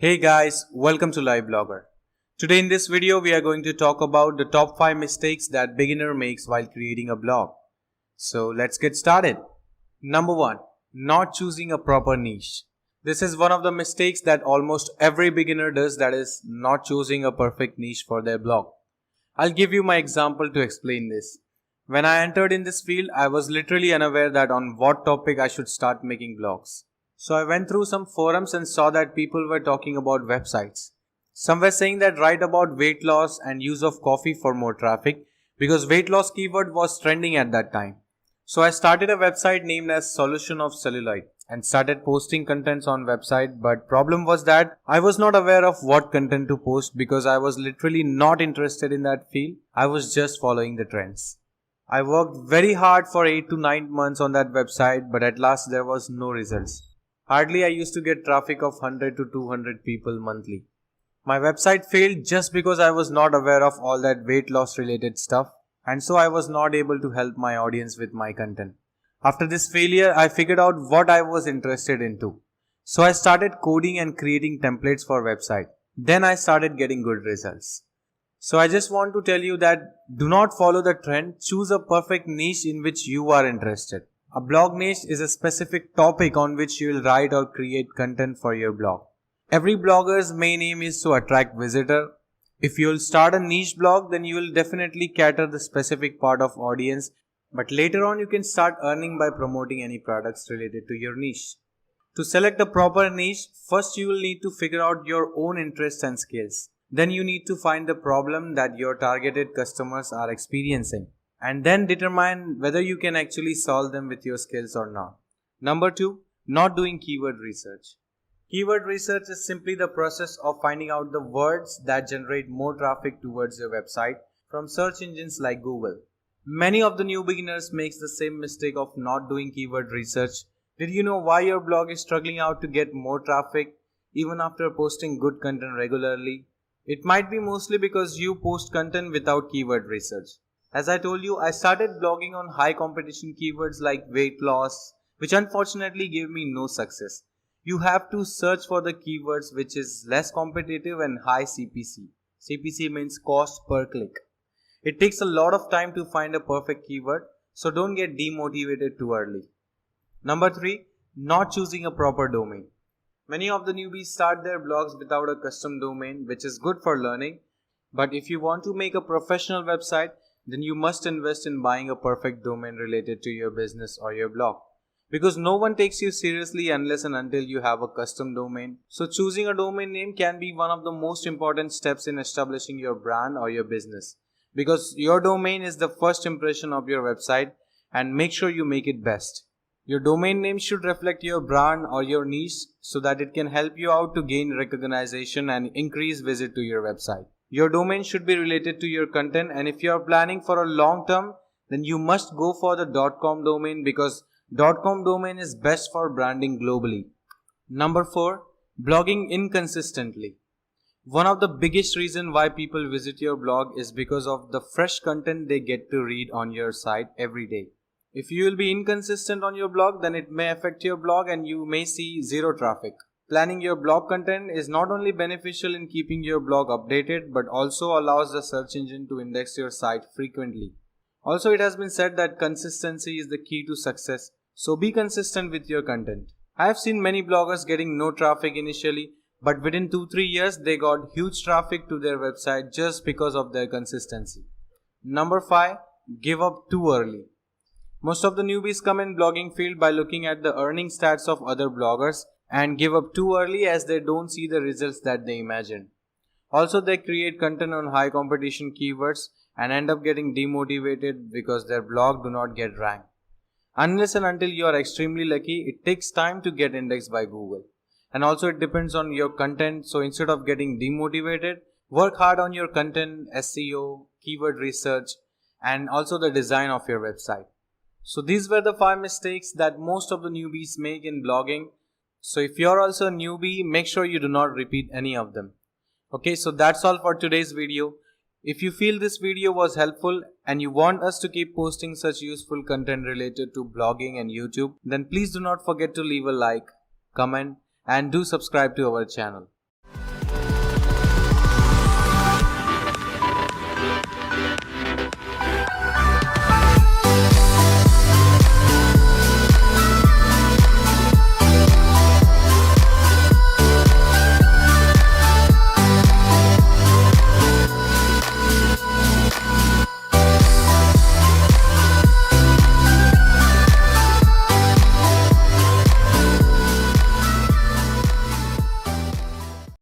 Hey guys, welcome to Live Blogger. Today in this video we are going to talk about the top 5 mistakes that beginner makes while creating a blog. So let's get started. Number 1. Not choosing a proper niche. This is one of the mistakes that almost every beginner does, that is not choosing a perfect niche for their blog. I'll give you my example to explain this. When I entered in this field, I was literally unaware that on what topic I should start making blogs. So I went through some forums and saw that people were talking about websites. Some were saying that write about weight loss and use of coffee for more traffic because weight loss keyword was trending at that time. So I started a website named as Solution of Cellulite and started posting contents on website, but problem was that I was not aware of what content to post because I was literally not interested in that field. I was just following the trends. I worked very hard for 8 to 9 months on that website, but at last there was no results. Hardly I used to get traffic of 100 to 200 people monthly. My website failed just because I was not aware of all that weight loss related stuff, and so I was not able to help my audience with my content. After this failure, I figured out what I was interested into. So I started coding and creating templates for website. Then I started getting good results. So I just want to tell you that do not follow the trend, choose a perfect niche in which you are interested. A blog niche is a specific topic on which you will write or create content for your blog. Every blogger's main aim is to attract visitor. If you will start a niche blog, then you will definitely cater the specific part of audience, but later on you can start earning by promoting any products related to your niche. To select a proper niche, first you will need to figure out your own interests and skills. Then you need to find the problem that your targeted customers are experiencing, and then determine whether you can actually solve them with your skills or not. Number 2, not doing keyword research. Keyword research is simply the process of finding out the words that generate more traffic towards your website from search engines like Google. Many of the new beginners makes the same mistake of not doing keyword research. Did you know why your blog is struggling out to get more traffic even after posting good content regularly? It might be mostly because you post content without keyword research. As I told you, I started blogging on high competition keywords like weight loss, which unfortunately gave me no success. You have to search for the keywords which is less competitive and high CPC. CPC means cost per click. It takes a lot of time to find a perfect keyword, so don't get demotivated too early. Number 3, not choosing a proper domain. Many of the newbies start their blogs without a custom domain, which is good for learning, but if you want to make a professional website, then you must invest in buying a perfect domain related to your business or your blog. Because no one takes you seriously unless and until you have a custom domain. So choosing a domain name can be one of the most important steps in establishing your brand or your business. Because your domain is the first impression of your website, and make sure you make it best. Your domain name should reflect your brand or your niche so that it can help you out to gain recognition and increase visit to your website. Your domain should be related to your content, and if you are planning for a long term, then you must go for the .com domain because .com domain is best for branding globally. Number 4, blogging inconsistently. One of the biggest reasons why people visit your blog is because of the fresh content they get to read on your site every day. If you will be inconsistent on your blog, then it may affect your blog and you may see zero traffic. Planning your blog content is not only beneficial in keeping your blog updated, but also allows the search engine to index your site frequently. Also, it has been said that consistency is the key to success, so be consistent with your content. I have seen many bloggers getting no traffic initially, but within 2-3 years they got huge traffic to their website just because of their consistency. Number 5, give up too early. Most of the newbies come in blogging field by looking at the earning stats of other bloggers and give up too early as they don't see the results that they imagined. Also, they create content on high competition keywords and end up getting demotivated because their blog do not get ranked. Unless and until you are extremely lucky, it takes time to get indexed by Google. And also it depends on your content, so instead of getting demotivated, work hard on your content, SEO, keyword research, and also the design of your website. So these were the 5 mistakes that most of the newbies make in blogging. So if you're also a newbie, make sure you do not repeat any of them. Okay, so that's all for today's video. If you feel this video was helpful and you want us to keep posting such useful content related to blogging and YouTube, then please do not forget to leave a like, comment, and do subscribe to our channel.